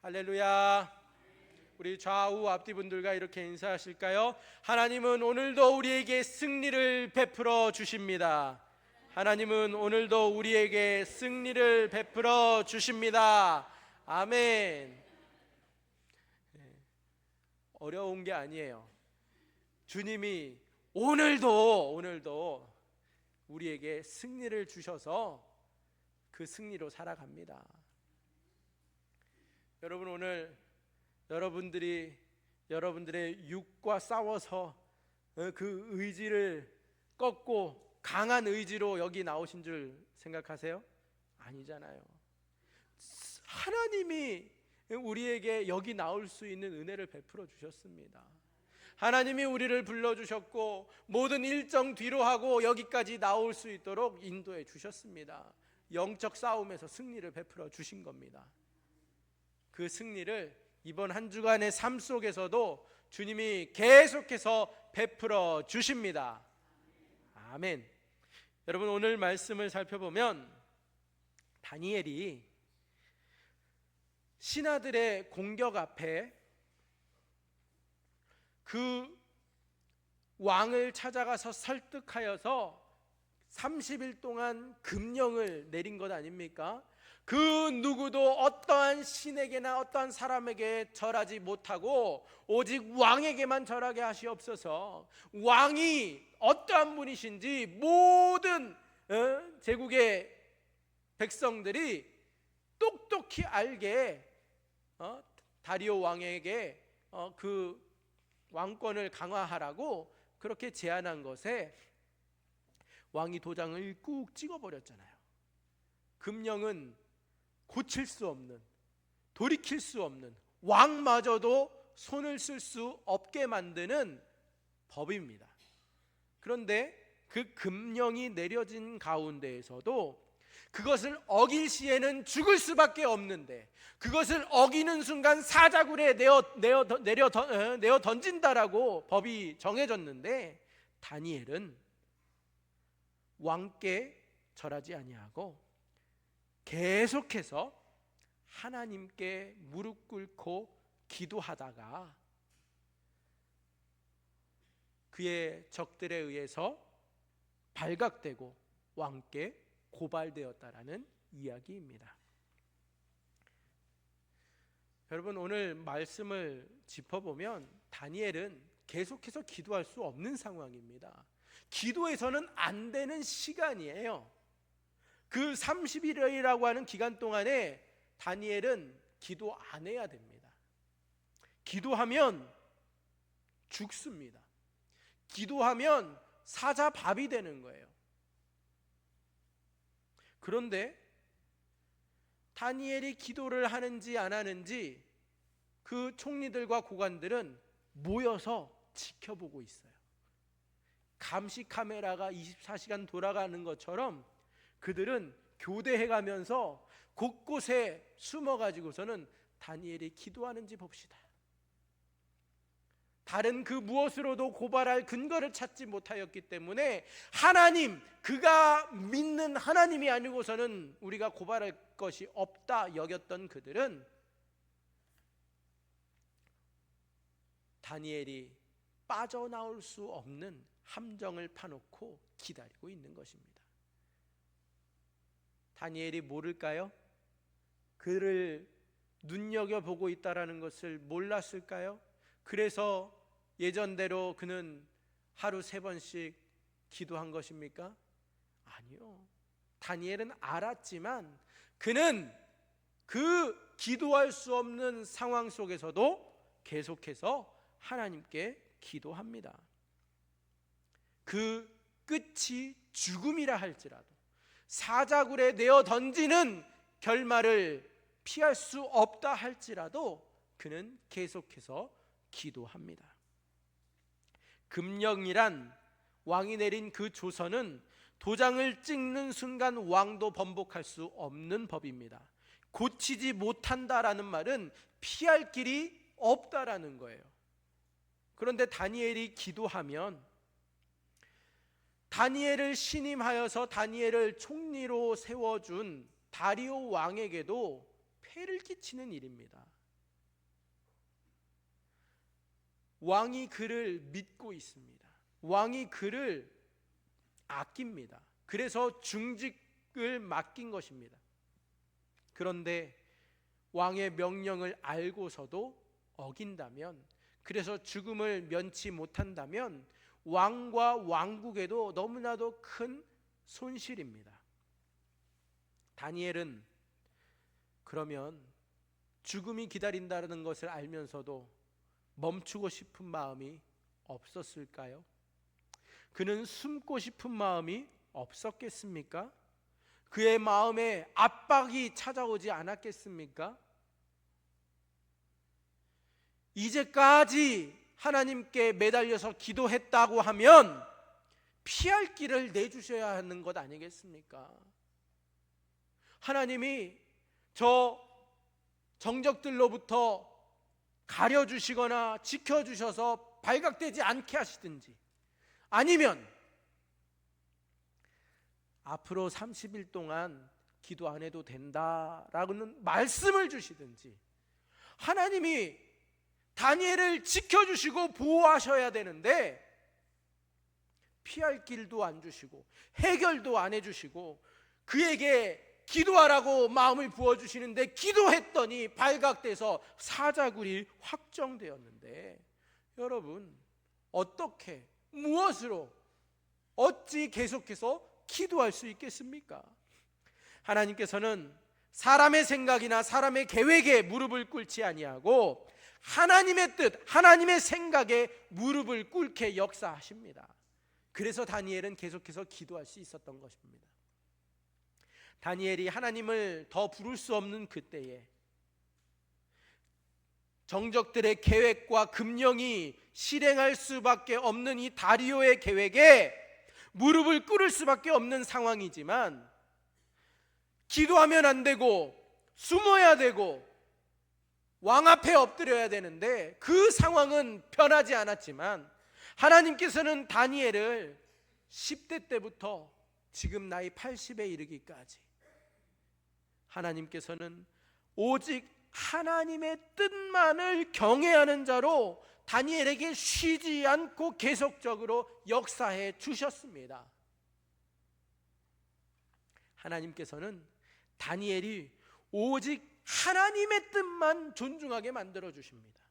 할렐루야. 우리 좌우 앞뒤 분들과 이렇게 인사하실까요? 하나님은 오늘도 우리에게 승리를 베풀어 주십니다. 하나님은 오늘도 우리에게 승리를 베풀어 주십니다. 아멘. 어려운 게 아니에요. 주님이 오늘도 우리에게 승리를 주셔서 그 승리로 살아갑니다. 여러분, 오늘 여러분들이 여러분들의 육과 싸워서 그 의지를 꺾고 강한 의지로 여기 나오신 줄 생각하세요? 아니잖아요. 하나님이 우리에게 여기 나올 수 있는 은혜를 베풀어 주셨습니다. 하나님이 우리를 불러주셨고 모든 일정 뒤로 하고 여기까지 나올 수 있도록 인도해 주셨습니다. 영적 싸움에서 승리를 베풀어 주신 겁니다. 그 승리를 이번 한 주간의 삶 속에서도 주님이 계속해서 베풀어 주십니다. 아멘. 여러분, 오늘 말씀을 살펴보면 다니엘이 신하들의 공격 앞에 그 왕을 찾아가서 설득하여서 30일 동안 금령을 내린 것 아닙니까? 그 누구도 어떠한 신에게나 어떠한 사람에게 절하지 못하고 오직 왕에게만 절하게 하시옵소서. 왕이 어떠한 분이신지 모든 제국의 백성들이 똑똑히 알게 다리오 왕에게 그 왕권을 강화하라고 그렇게 제안한 것에 왕이 도장을 꾹 찍어버렸잖아요. 금령은 고칠 수 없는, 돌이킬 수 없는, 왕마저도 손을 쓸 수 없게 만드는 법입니다. 그런데 그 금령이 내려진 가운데에서도 그것을 어길 시에는 죽을 수밖에 없는데 그것을 어기는 순간 사자굴에 내어 던진다라고 법이 정해졌는데 다니엘은 왕께 절하지 아니하고 계속해서 하나님께 무릎 꿇고 기도하다가 그의 적들에 의해서 발각되고 왕께 고발되었다라는 이야기입니다. 여러분, 오늘 말씀을 짚어보면 다니엘은 계속해서 기도할 수 없는 상황입니다. 기도해서는 안 되는 시간이에요. 그 30일이라고 하는 기간 동안에 다니엘은 기도 안 해야 됩니다. 기도하면 죽습니다. 기도하면 사자밥이 되는 거예요. 그런데 다니엘이 기도를 하는지 안 하는지 그 총리들과 고관들은 모여서 지켜보고 있어요. 감시 카메라가 24시간 돌아가는 것처럼 그들은 교대해가면서 곳곳에 숨어가지고서는 다니엘이 기도하는지 봅시다. 다른 그 무엇으로도 고발할 근거를 찾지 못하였기 때문에 하나님, 그가 믿는 하나님이 아니고서는 우리가 고발할 것이 없다 여겼던 그들은 다니엘이 빠져나올 수 없는 함정을 파놓고 기다리고 있는 것입니다. 다니엘이 모를까요? 그를 눈여겨보고 있다라는 것을 몰랐을까요? 그래서 예전대로 그는 하루 3번씩 기도한 것입니까? 아니요. 다니엘은 알았지만 그는 그 기도할 수 없는 상황 속에서도 계속해서 하나님께 기도합니다. 그 끝이 죽음이라 할지라도 사자굴에 내어 던지는 결말을 피할 수 없다 할지라도 그는 계속해서 기도합니다. 금령이란 왕이 내린 그 조서는 도장을 찍는 순간 왕도 번복할 수 없는 법입니다. 고치지 못한다라는 말은 피할 길이 없다라는 거예요. 그런데 다니엘이 기도하면 다니엘을 신임하여서 다니엘을 총리로 세워준 다리오 왕에게도 폐를 끼치는 일입니다. 왕이 그를 믿고 있습니다. 왕이 그를 아낍니다. 그래서 중직을 맡긴 것입니다. 그런데 왕의 명령을 알고서도 어긴다면, 그래서 죽음을 면치 못한다면 왕과 왕국에도 너무나도 큰 손실입니다. 다니엘은 그러면 죽음이 기다린다는 것을 알면서도 멈추고 싶은 마음이 없었을까요? 그는 숨고 싶은 마음이 없었겠습니까? 그의 마음에 압박이 찾아오지 않았겠습니까? 이제까지 하나님께 매달려서 기도했다고 하면 피할 길을 내주셔야 하는 것 아니겠습니까? 하나님이 저 정적들로부터 가려주시거나 지켜주셔서 발각되지 않게 하시든지, 아니면 앞으로 30일 동안 기도 안 해도 된다라고는 말씀을 주시든지, 하나님이 다니엘을 지켜주시고 보호하셔야 되는데 피할 길도 안 주시고 해결도 안 해주시고 그에게 기도하라고 마음을 부어주시는데 기도했더니 발각돼서 사자굴이 확정되었는데, 여러분 어떻게, 무엇으로, 어찌 계속해서 기도할 수 있겠습니까? 하나님께서는 사람의 생각이나 사람의 계획에 무릎을 꿇지 아니하고 하나님의 뜻, 하나님의 생각에 무릎을 꿇게 역사하십니다. 그래서 다니엘은 계속해서 기도할 수 있었던 것입니다. 다니엘이 하나님을 더 부를 수 없는 그때에 정적들의 계획과 금령이 실행할 수밖에 없는 이 다리오의 계획에 무릎을 꿇을 수밖에 없는 상황이지만, 기도하면 안 되고 숨어야 되고 왕 앞에 엎드려야 되는데 그 상황은 변하지 않았지만, 하나님께서는 다니엘을 10대 때부터 지금 나이 80에 이르기까지 하나님께서는 오직 하나님의 뜻만을 경외하는 자로 다니엘에게 쉬지 않고 계속적으로 역사해 주셨습니다. 하나님께서는 다니엘이 오직 하나님의 뜻만 존중하게 만들어 주십니다.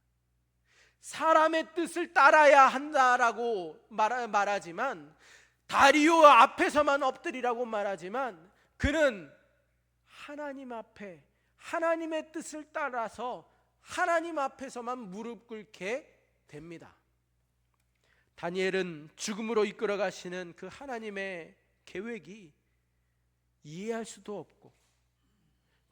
사람의 뜻을 따라야 한다라고 말하지만, 다리오 앞에서만 엎드리라고 말하지만, 그는 하나님 앞에 하나님의 뜻을 따라서 하나님 앞에서만 무릎 꿇게 됩니다. 다니엘은 죽음으로 이끌어 가시는 그 하나님의 계획이 이해할 수도 없고,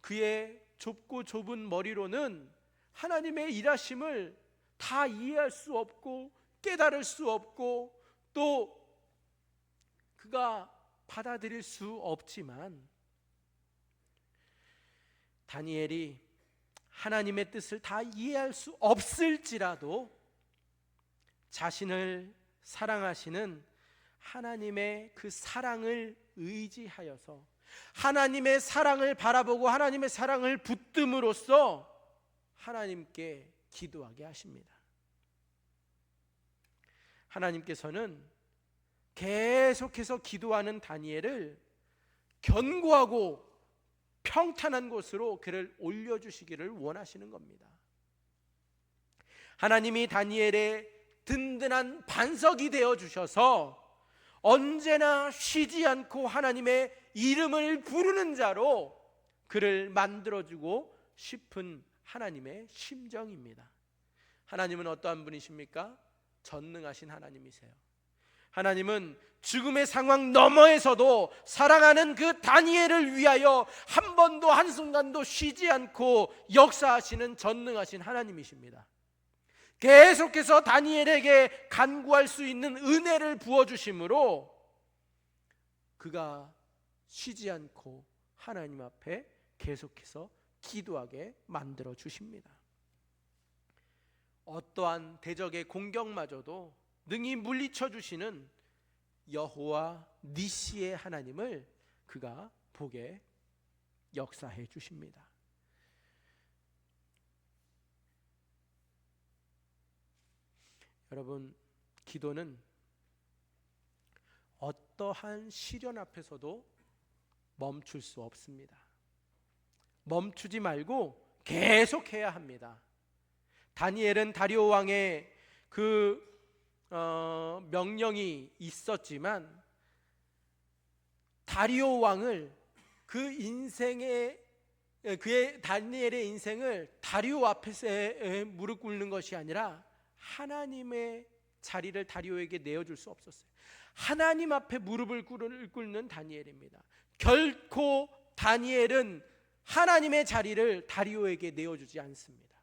그의 좁고 좁은 머리로는 하나님의 일하심을 다 이해할 수 없고 깨달을 수 없고 또 그가 받아들일 수 없지만, 다니엘이 하나님의 뜻을 다 이해할 수 없을지라도 자신을 사랑하시는 하나님의 그 사랑을 의지하여서 하나님의 사랑을 바라보고 하나님의 사랑을 붙듦으로써 하나님께 기도하게 하십니다. 하나님께서는 계속해서 기도하는 다니엘을 견고하고 평탄한 곳으로 그를 올려주시기를 원하시는 겁니다. 하나님이 다니엘의 든든한 반석이 되어 주셔서 언제나 쉬지 않고 하나님의 이름을 부르는 자로 그를 만들어주고 싶은 하나님의 심정입니다. 하나님은 어떠한 분이십니까? 전능하신 하나님이세요. 하나님은 죽음의 상황 너머에서도 사랑하는 그 다니엘을 위하여 한 번도 한순간도 쉬지 않고 역사하시는 전능하신 하나님이십니다. 계속해서 다니엘에게 간구할 수 있는 은혜를 부어주심으로 그가 쉬지 않고 하나님 앞에 계속해서 기도하게 만들어 주십니다. 어떠한 대적의 공격마저도 능히 물리쳐 주시는 여호와 니시의 하나님을 그가 보게 역사해 주십니다. 여러분, 기도는 어떠한 시련 앞에서도 멈출 수 없습니다. 멈추지 말고 계속해야 합니다. 다니엘은 다리오 왕의 그 명령이 있었지만 다리오 왕을 그의 다니엘의 인생을 다리오 앞에서 무릎 꿇는 것이 아니라 하나님의 자리를 다리오에게 내어줄 수 없었어요. 하나님 앞에 무릎을 꿇는 다니엘입니다. 결코 다니엘은 하나님의 자리를 다리오에게 내어주지 않습니다.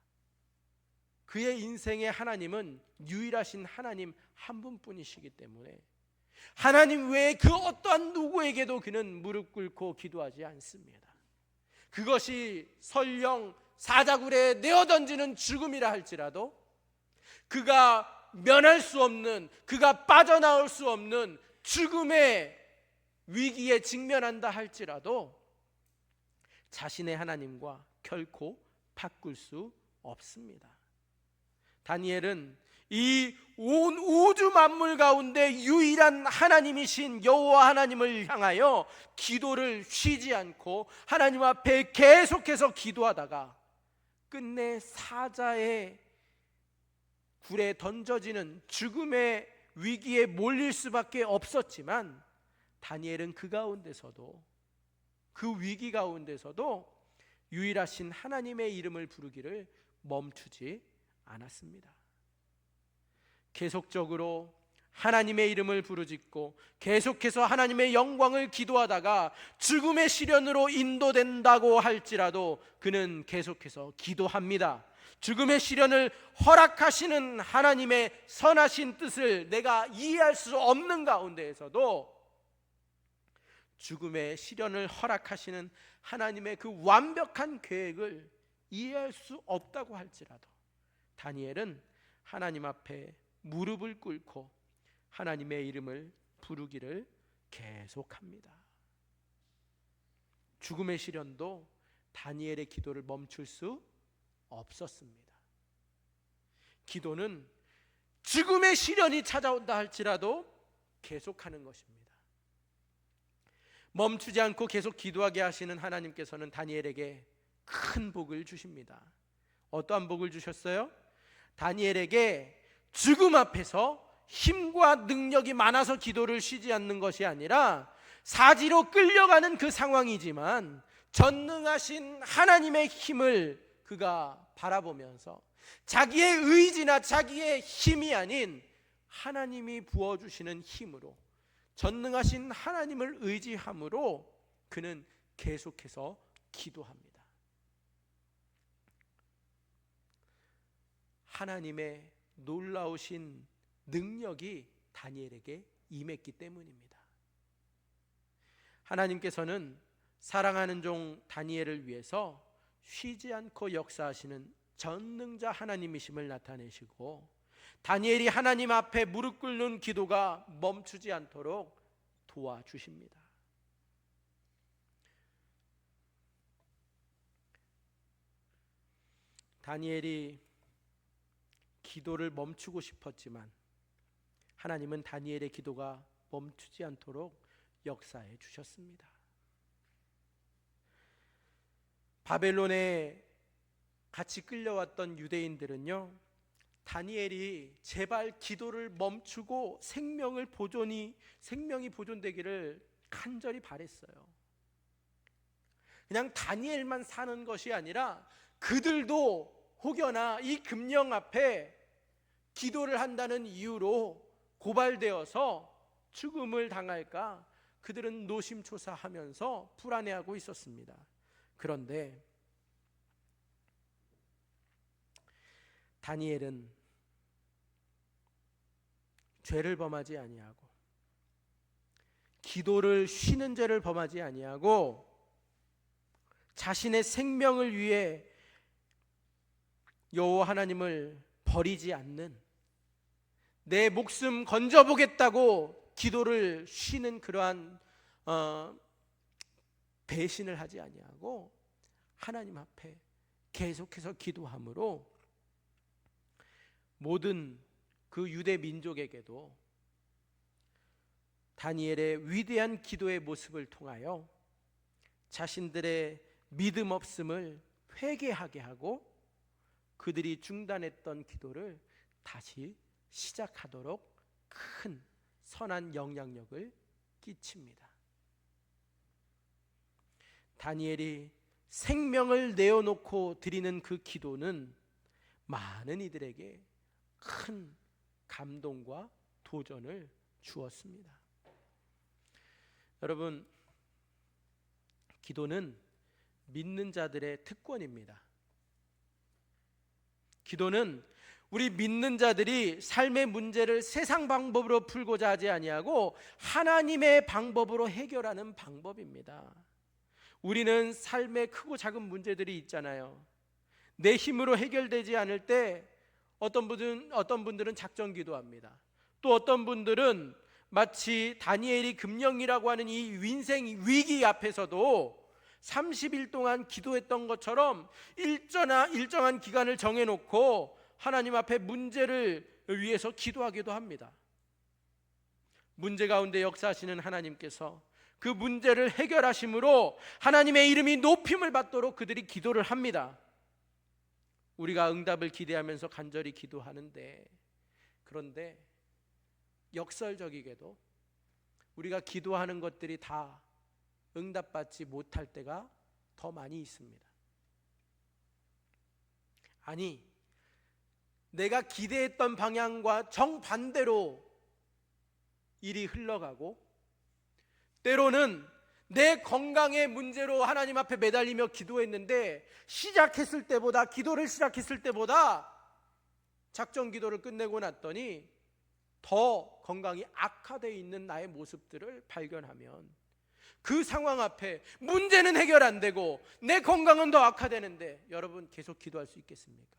그의 인생의 하나님은 유일하신 하나님 한 분뿐이시기 때문에 하나님 외에 그 어떠한 누구에게도 그는 무릎 꿇고 기도하지 않습니다. 그것이 설령 사자굴에 내어던지는 죽음이라 할지라도, 그가 면할 수 없는, 그가 빠져나올 수 없는 죽음의 위기에 직면한다 할지라도 자신의 하나님과 결코 바꿀 수 없습니다. 다니엘은 이 온 우주 만물 가운데 유일한 하나님이신 여호와 하나님을 향하여 기도를 쉬지 않고 하나님 앞에 계속해서 기도하다가 끝내 사자의 굴에 던져지는 죽음의 위기에 몰릴 수밖에 없었지만, 다니엘은 그 가운데서도, 그 위기 가운데서도 유일하신 하나님의 이름을 부르기를 멈추지 않았습니다. 계속적으로 하나님의 이름을 부르짖고 계속해서 하나님의 영광을 기도하다가 죽음의 시련으로 인도된다고 할지라도 그는 계속해서 기도합니다. 죽음의 시련을 허락하시는 하나님의 선하신 뜻을 내가 이해할 수 없는 가운데에서도 죽음의 시련을 허락하시는 하나님의 그 완벽한 계획을 이해할 수 없다고 할지라도 다니엘은 하나님 앞에 무릎을 꿇고 하나님의 이름을 부르기를 계속합니다. 죽음의 시련도 다니엘의 기도를 멈출 수 없었습니다. 기도는 죽음의 시련이 찾아온다 할지라도 계속하는 것입니다. 멈추지 않고 계속 기도하게 하시는 하나님께서는 다니엘에게 큰 복을 주십니다. 어떠한 복을 주셨어요? 다니엘에게 죽음 앞에서 힘과 능력이 많아서 기도를 쉬지 않는 것이 아니라 사지로 끌려가는 그 상황이지만 전능하신 하나님의 힘을 그가 바라보면서 자기의 의지나 자기의 힘이 아닌 하나님이 부어주시는 힘으로, 전능하신 하나님을 의지함으로 그는 계속해서 기도합니다. 하나님의 놀라우신 능력이 다니엘에게 임했기 때문입니다. 하나님께서는 사랑하는 종 다니엘을 위해서 쉬지 않고 역사하시는 전능자 하나님이심을 나타내시고, 다니엘이 하나님 앞에 무릎 꿇는 기도가 멈추지 않도록 도와주십니다. 다니엘이 기도를 멈추고 싶었지만 하나님은 다니엘의 기도가 멈추지 않도록 역사해 주셨습니다. 바벨론에 같이 끌려왔던 유대인들은요, 다니엘이 제발 기도를 멈추고 생명이 보존되기를 간절히 바랬어요. 그냥 다니엘만 사는 것이 아니라 그들도 혹여나 이 금령 앞에 기도를 한다는 이유로 고발되어서 죽음을 당할까 그들은 노심초사하면서 불안해하고 있었습니다. 그런데 다니엘은 죄를 범하지 아니하고 기도를 쉬는 죄를 범하지 아니하고 자신의 생명을 위해 여호와 하나님을 버리지 않는, 내 목숨 건져보겠다고 기도를 쉬는 그러한 배신을 하지 아니하고 하나님 앞에 계속해서 기도함으로 모든 그 유대 민족에게도 다니엘의 위대한 기도의 모습을 통하여 자신들의 믿음 없음을 회개하게 하고 그들이 중단했던 기도를 다시 시작하도록 큰 선한 영향력을 끼칩니다. 다니엘이 생명을 내어놓고 드리는 그 기도는 많은 이들에게 큰 감동과 도전을 주었습니다. 여러분, 기도는 믿는 자들의 특권입니다. 기도는 우리 믿는 자들이 삶의 문제를 세상 방법으로 풀고자 하지 아니하고 하나님의 방법으로 해결하는 방법입니다. 우리는 삶에 크고 작은 문제들이 있잖아요. 내 힘으로 해결되지 않을 때 어떤 분들은 작정 기도합니다. 또 어떤 분들은 마치 다니엘이 금령이라고 하는 이 인생 위기 앞에서도 30일 동안 기도했던 것처럼 일정한 기간을 정해놓고 하나님 앞에 문제를 위해서 기도하기도 합니다. 문제 가운데 역사하시는 하나님께서 그 문제를 해결하심으로 하나님의 이름이 높임을 받도록 그들이 기도를 합니다. 우리가 응답을 기대하면서 간절히 기도하는데, 그런데 역설적이게도 우리가 기도하는 것들이 다 응답받지 못할 때가 더 많이 있습니다. 아니, 내가 기대했던 방향과 정반대로 일이 흘러가고, 때로는 내 건강의 문제로 하나님 앞에 매달리며 기도했는데 기도를 시작했을 때보다 작정 기도를 끝내고 났더니 더 건강이 악화되어 있는 나의 모습들을 발견하면, 그 상황 앞에 문제는 해결 안 되고 내 건강은 더 악화되는데 여러분 계속 기도할 수 있겠습니까?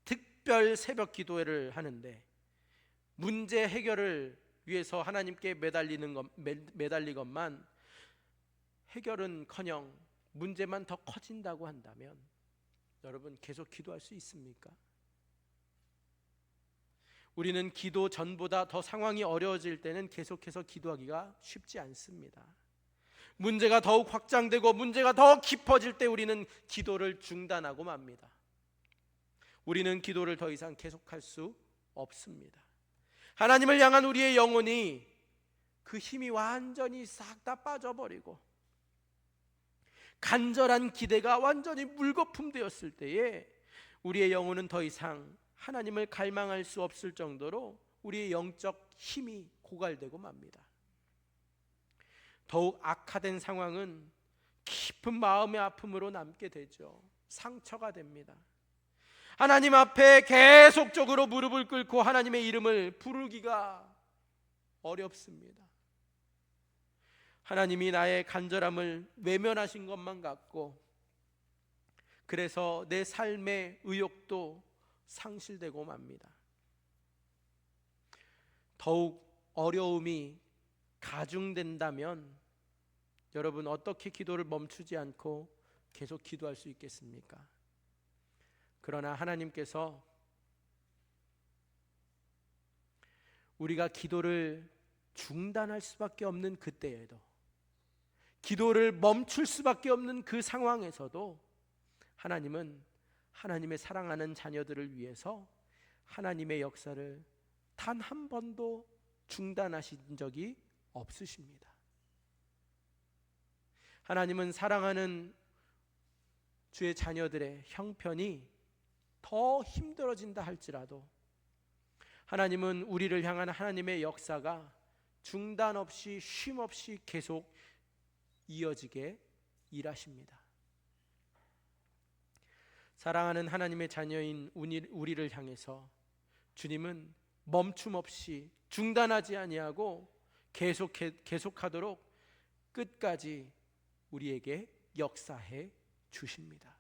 특별 새벽 기도회를 하는데 문제 해결을 위해서 하나님께 매달리건만 해결은커녕 문제만 더 커진다고 한다면 여러분 계속 기도할 수 있습니까? 우리는 기도 전보다 더 상황이 어려워질 때는 계속해서 기도하기가 쉽지 않습니다. 문제가 더욱 확장되고 문제가 더 깊어질 때 우리는 기도를 중단하고 맙니다. 우리는 기도를 더 이상 계속할 수 없습니다. 하나님을 향한 우리의 영혼이 그 힘이 완전히 싹 다 빠져버리고 간절한 기대가 완전히 물거품 되었을 때에 우리의 영혼은 더 이상 하나님을 갈망할 수 없을 정도로 우리의 영적 힘이 고갈되고 맙니다. 더욱 악화된 상황은 깊은 마음의 아픔으로 남게 되죠. 상처가 됩니다. 하나님 앞에 계속적으로 무릎을 꿇고 하나님의 이름을 부르기가 어렵습니다. 하나님이 나의 간절함을 외면하신 것만 같고, 그래서 내 삶의 의욕도 상실되고 맙니다. 더욱 어려움이 가중된다면 여러분 어떻게 기도를 멈추지 않고 계속 기도할 수 있겠습니까? 그러나 하나님께서 우리가 기도를 중단할 수밖에 없는 그때에도, 기도를 멈출 수밖에 없는 그 상황에서도 하나님은 하나님의 사랑하는 자녀들을 위해서 하나님의 역사를 단 한 번도 중단하신 적이 없으십니다. 하나님은 사랑하는 주의 자녀들의 형편이 더 힘들어진다 할지라도 하나님은 우리를 향한 하나님의 역사가 중단 없이 쉼 없이 계속 이어지게 일하십니다. 사랑하는 하나님의 자녀인 우리를 향해서 주님은 멈춤 없이 중단하지 아니하고 계속하도록 끝까지 우리에게 역사해 주십니다.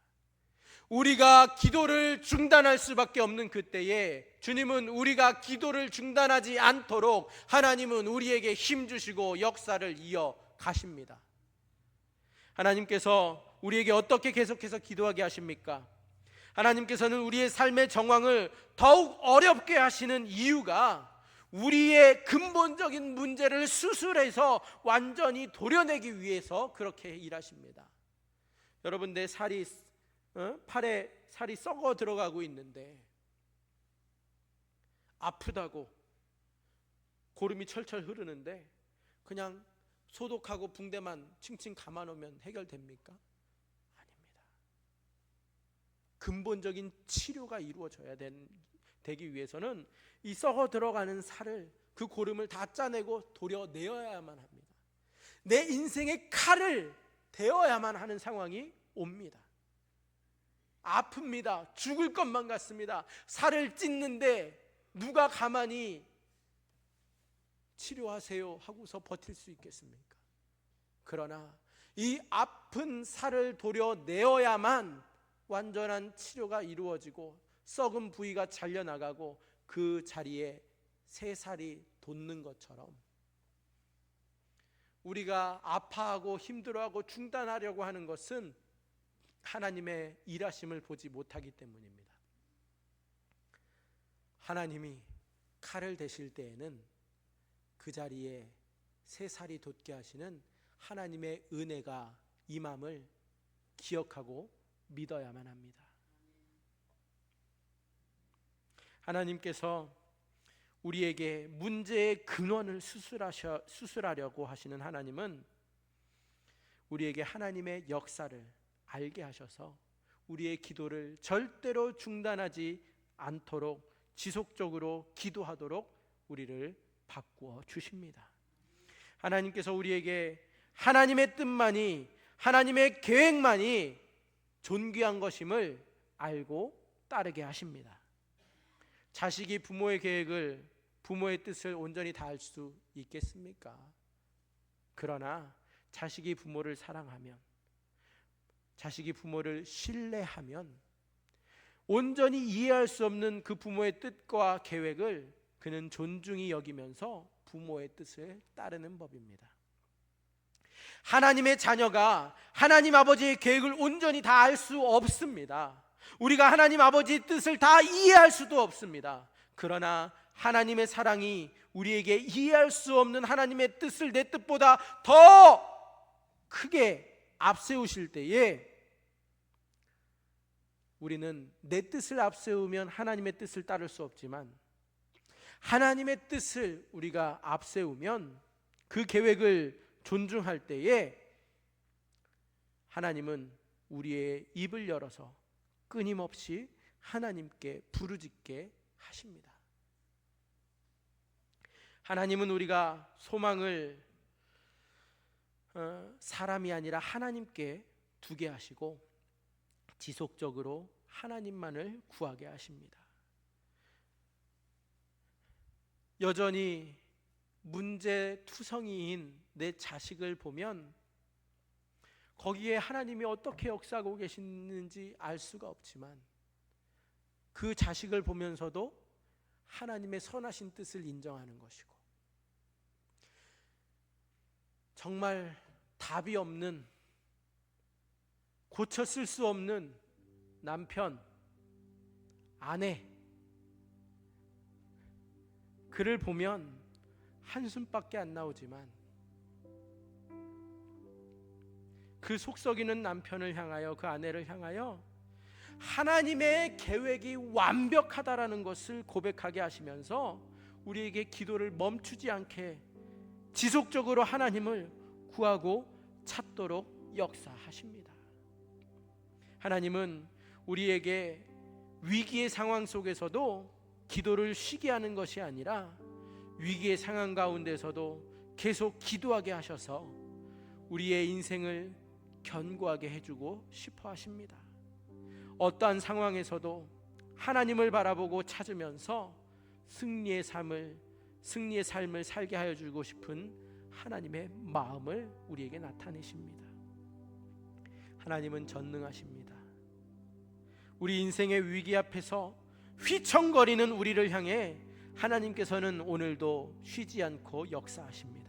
우리가 기도를 중단할 수밖에 없는 그때에 주님은 우리가 기도를 중단하지 않도록 하나님은 우리에게 힘 주시고 역사를 이어 가십니다. 하나님께서 우리에게 어떻게 계속해서 기도하게 하십니까? 하나님께서는 우리의 삶의 정황을 더욱 어렵게 하시는 이유가 우리의 근본적인 문제를 수술해서 완전히 도려내기 위해서 그렇게 일하십니다. 여러분, 내 살이 팔에 살이 썩어 들어가고 있는데 아프다고 고름이 철철 흐르는데 그냥 소독하고 붕대만 칭칭 감아놓으면 해결됩니까? 아닙니다. 근본적인 치료가 이루어져야 되기 위해서는 이 썩어 들어가는 살을, 그 고름을 다 짜내고 도려내어야만 합니다. 내 인생의 칼을 대어야만 하는 상황이 옵니다. 아픕니다. 죽을 것만 같습니다. 살을 찢는데 누가 가만히 치료하세요 하고서 버틸 수 있겠습니까? 그러나 이 아픈 살을 도려내어야만 완전한 치료가 이루어지고 썩은 부위가 잘려나가고 그 자리에 새 살이 돋는 것처럼 우리가 아파하고 힘들어하고 중단하려고 하는 것은 하나님의 일하심을 보지 못하기 때문입니다. 하나님이 칼을 대실 때에는 그 자리에 새 살이 돋게 하시는 하나님의 은혜가 임함을 기억하고 믿어야만 합니다. 하나님께서 우리에게 문제의 근원을 수술하려고 하시는 하나님은 우리에게 하나님의 역사를 알게 하셔서 우리의 기도를 절대로 중단하지 않도록 지속적으로 기도하도록 우리를 바꾸어 주십니다. 하나님께서 우리에게 하나님의 뜻만이, 하나님의 계획만이 존귀한 것임을 알고 따르게 하십니다. 자식이 부모의 계획을, 부모의 뜻을 온전히 다할 수 있겠습니까? 그러나 자식이 부모를 사랑하면, 자식이 부모를 신뢰하면 온전히 이해할 수 없는 그 부모의 뜻과 계획을 그는 존중히 여기면서 부모의 뜻을 따르는 법입니다. 하나님의 자녀가 하나님 아버지의 계획을 온전히 다 알 수 없습니다. 우리가 하나님 아버지의 뜻을 다 이해할 수도 없습니다. 그러나 하나님의 사랑이 우리에게 이해할 수 없는 하나님의 뜻을 내 뜻보다 더 크게 앞세우실 때에 우리는 내 뜻을 앞세우면 하나님의 뜻을 따를 수 없지만 하나님의 뜻을 우리가 앞세우면 그 계획을 존중할 때에 하나님은 우리의 입을 열어서 끊임없이 하나님께 부르짖게 하십니다. 하나님은 우리가 소망을 사람이 아니라 하나님께 두게 하시고 지속적으로 하나님만을 구하게 하십니다. 여전히 문제투성이인 내 자식을 보면 거기에 하나님이 어떻게 역사하고 계시는지 알 수가 없지만 그 자식을 보면서도 하나님의 선하신 뜻을 인정하는 것이고, 정말 답이 없는, 고쳐 쓸 수 없는 남편, 아내, 그를 보면 한숨밖에 안 나오지만 그 속썩이는 남편을 향하여, 그 아내를 향하여 하나님의 계획이 완벽하다라는 것을 고백하게 하시면서 우리에게 기도를 멈추지 않게 지속적으로 하나님을 구하고 찾도록 역사하십니다. 하나님은 우리에게 위기의 상황 속에서도 기도를 쉬게 하는 것이 아니라 위기의 상황 가운데서도 계속 기도하게 하셔서 우리의 인생을 견고하게 해주고 싶어 하십니다. 어떠한 상황에서도 하나님을 바라보고 찾으면서 승리의 삶을 살게 하여 주고 싶은 하나님의 마음을 우리에게 나타내십니다. 하나님은 전능하십니다. 우리 인생의 위기 앞에서 휘청거리는 우리를 향해 하나님께서는 오늘도 쉬지 않고 역사하십니다.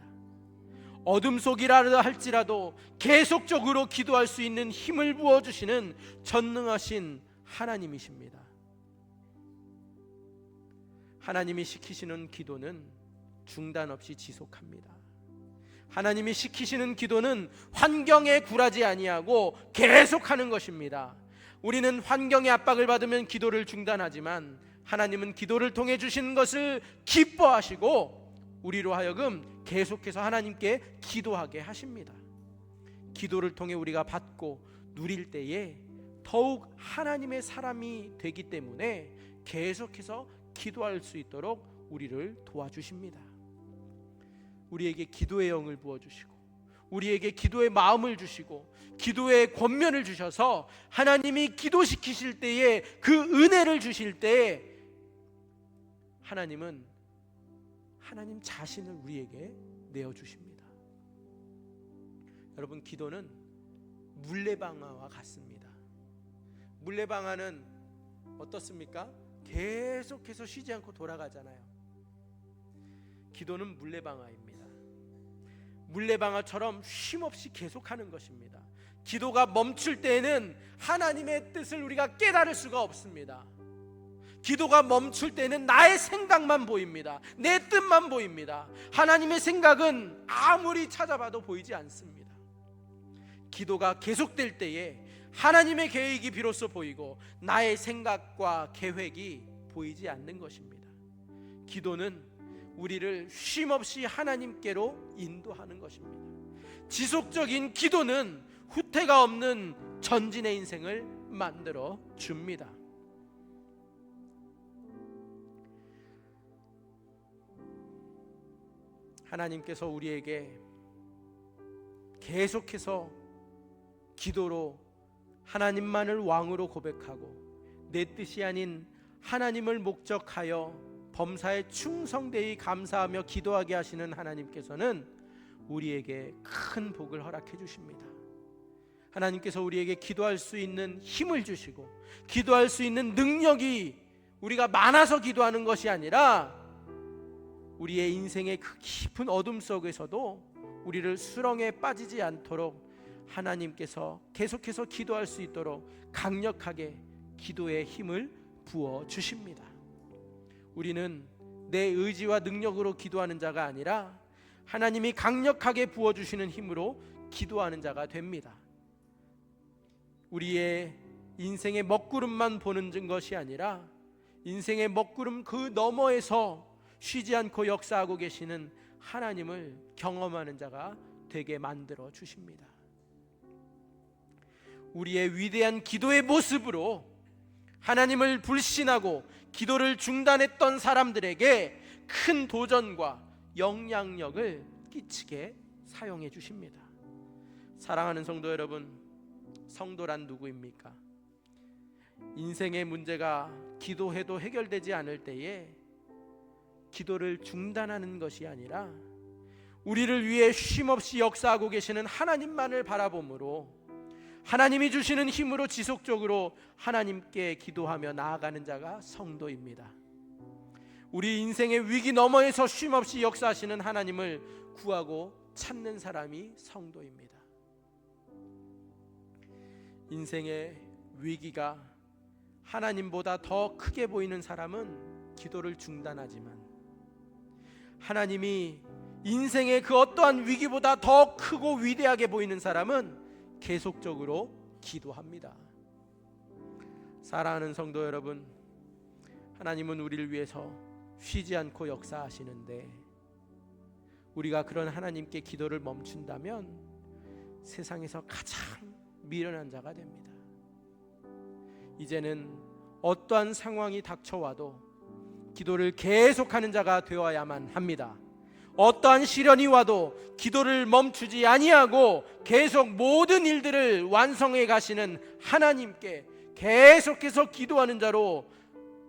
어둠 속이라 할지라도 계속적으로 기도할 수 있는 힘을 부어주시는 전능하신 하나님이십니다. 하나님이 시키시는 기도는 중단 없이 지속합니다. 하나님이 시키시는 기도는 환경에 굴하지 아니하고 계속하는 것입니다. 우리는 환경의 압박을 받으면 기도를 중단하지만 하나님은 기도를 통해 주시는 것을 기뻐하시고 우리로 하여금 계속해서 하나님께 기도하게 하십니다. 기도를 통해 우리가 받고 누릴 때에 더욱 하나님의 사람이 되기 때문에 계속해서 기도할 수 있도록 우리를 도와주십니다. 우리에게 기도의 영을 부어주시고 우리에게 기도의 마음을 주시고 기도의 권면을 주셔서 하나님이 기도시키실 때에 그 은혜를 주실 때에 하나님은 하나님 자신을 우리에게 내어주십니다. 여러분, 기도는 물레방아와 같습니다. 물레방아는 어떻습니까? 계속해서 쉬지 않고 돌아가잖아요. 기도는 물레방아입니다. 물레방아처럼 쉼없이 계속하는 것입니다. 기도가 멈출 때에는 하나님의 뜻을 우리가 깨달을 수가 없습니다. 기도가 멈출 때는 나의 생각만 보입니다. 내 뜻만 보입니다. 하나님의 생각은 아무리 찾아봐도 보이지 않습니다. 기도가 계속될 때에 하나님의 계획이 비로소 보이고 나의 생각과 계획이 보이지 않는 것입니다. 기도는 우리를 쉼없이 하나님께로 인도하는 것입니다. 지속적인 기도는 후퇴가 없는 전진의 인생을 만들어 줍니다. 하나님께서 우리에게 계속해서 기도로 하나님만을 왕으로 고백하고 내 뜻이 아닌 하나님을 목적하여 범사에 충성되이 감사하며 기도하게 하시는 하나님께서는 우리에게 큰 복을 허락해 주십니다. 하나님께서 우리에게 기도할 수 있는 힘을 주시고 기도할 수 있는 능력이 우리가 많아서 기도하는 것이 아니라 우리의 인생의 그 깊은 어둠 속에서도 우리를 수렁에 빠지지 않도록 하나님께서 계속해서 기도할 수 있도록 강력하게 기도의 힘을 부어 주십니다. 우리는 내 의지와 능력으로 기도하는 자가 아니라 하나님이 강력하게 부어주시는 힘으로 기도하는 자가 됩니다. 우리의 인생의 먹구름만 보는 것이 아니라 인생의 먹구름 그 너머에서 쉬지 않고 역사하고 계시는 하나님을 경험하는 자가 되게 만들어 주십니다. 우리의 위대한 기도의 모습으로 하나님을 불신하고 기도를 중단했던 사람들에게 큰 도전과 영향력을 끼치게 사용해 주십니다. 사랑하는 성도 여러분, 성도란 누구입니까? 인생의 문제가 기도해도 해결되지 않을 때에 기도를 중단하는 것이 아니라 우리를 위해 쉼없이 역사하고 계시는 하나님만을 바라봄으로 하나님이 주시는 힘으로 지속적으로 하나님께 기도하며 나아가는 자가 성도입니다. 우리 인생의 위기 너머에서 쉼없이 역사하시는 하나님을 구하고 찾는 사람이 성도입니다. 인생의 위기가 하나님보다 더 크게 보이는 사람은 기도를 중단하지만 하나님이 인생의 그 어떠한 위기보다 더 크고 위대하게 보이는 사람은 계속적으로 기도합니다. 사랑하는 성도 여러분, 하나님은 우리를 위해서 쉬지 않고 역사하시는데 우리가 그런 하나님께 기도를 멈춘다면 세상에서 가장 미련한 자가 됩니다. 이제는 어떠한 상황이 닥쳐와도 기도를 계속하는 자가 되어야만 합니다. 어떠한 시련이 와도 기도를 멈추지 아니하고 계속 모든 일들을 완성해 가시는 하나님께 계속해서 기도하는 자로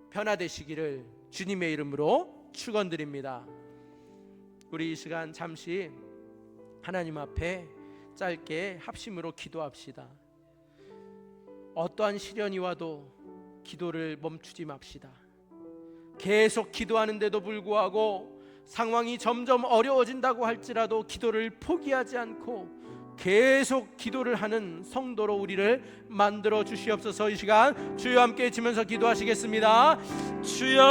변화되시기를 주님의 이름으로 축원드립니다. 우리 이 시간 잠시 하나님 앞에 짧게 합심으로 기도합시다. 어떠한 시련이 와도 기도를 멈추지 맙시다. 계속 기도하는데도 불구하고 상황이 점점 어려워진다고 할지라도 기도를 포기하지 않고 계속 기도를 하는 성도로 우리를 만들어 주시옵소서. 이 시간 주여 함께 외치면서 기도하시겠습니다. 주여.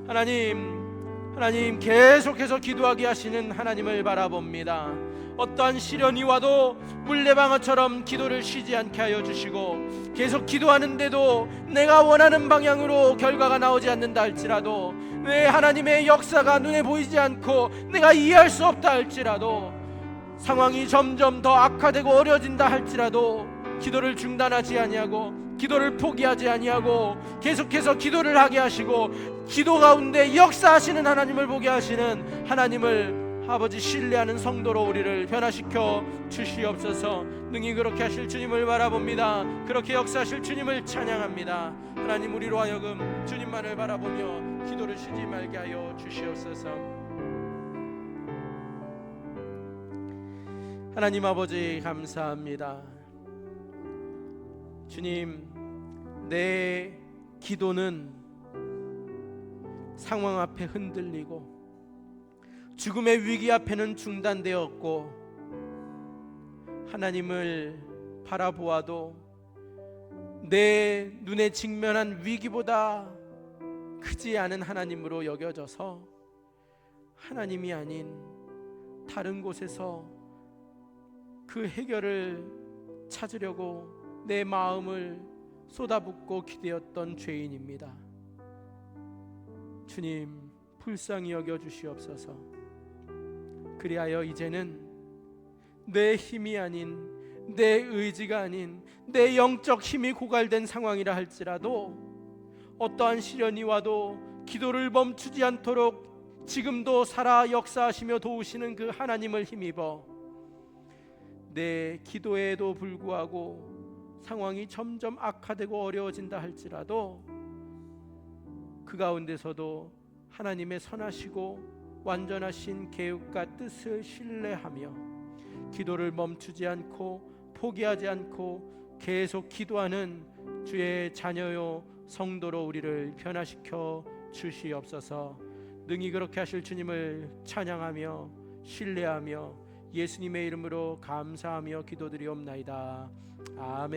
하나님 계속해서 기도하게 하시는 하나님을 바라봅니다. 어떠한 시련이 와도 물레방아처럼 기도를 쉬지 않게 하여 주시고, 계속 기도하는데도 내가 원하는 방향으로 결과가 나오지 않는다 할지라도, 왜 하나님의 역사가 눈에 보이지 않고 내가 이해할 수 없다 할지라도, 상황이 점점 더 악화되고 어려진다 할지라도 기도를 중단하지 아니하고 기도를 포기하지 아니하고 계속해서 기도를 하게 하시고, 기도 가운데 역사하시는 하나님을 보게 하시는 하나님을 아버지 신뢰하는 성도로 우리를 변화시켜 주시옵소서. 능히 그렇게 하실 주님을 바라봅니다. 그렇게 역사하실 주님을 찬양합니다. 하나님, 우리로 하여금 주님만을 바라보며 기도를 쉬지 말게 하여 주시옵소서. 하나님 아버지 감사합니다. 주님, 내 기도는 상황 앞에 흔들리고 죽음의 위기 앞에는 중단되었고, 하나님을 바라보아도 내 눈에 직면한 위기보다 크지 않은 하나님으로 여겨져서 하나님이 아닌 다른 곳에서 그 해결을 찾으려고 내 마음을 쏟아붓고 기대었던 죄인입니다. 주님, 불쌍히 여겨 주시옵소서. 그리하여 이제는 내 힘이 아닌, 내 의지가 아닌 내 영적 힘이 고갈된 상황이라 할지라도, 어떠한 시련이 와도 기도를 멈추지 않도록 지금도 살아 역사하시며 도우시는 그 하나님을 힘입어 내 기도에도 불구하고 상황이 점점 악화되고 어려워진다 할지라도 그 가운데서도 하나님의 선하시고 완전하신 계획과 뜻을 신뢰하며 기도를 멈추지 않고 포기하지 않고 계속 기도하는 주의 자녀요 성도로 우리를 변화시켜 주시옵소서. 능히 그렇게 하실 주님을 찬양하며 신뢰하며 예수님의 이름으로 감사하며 기도드리옵나이다. 아멘.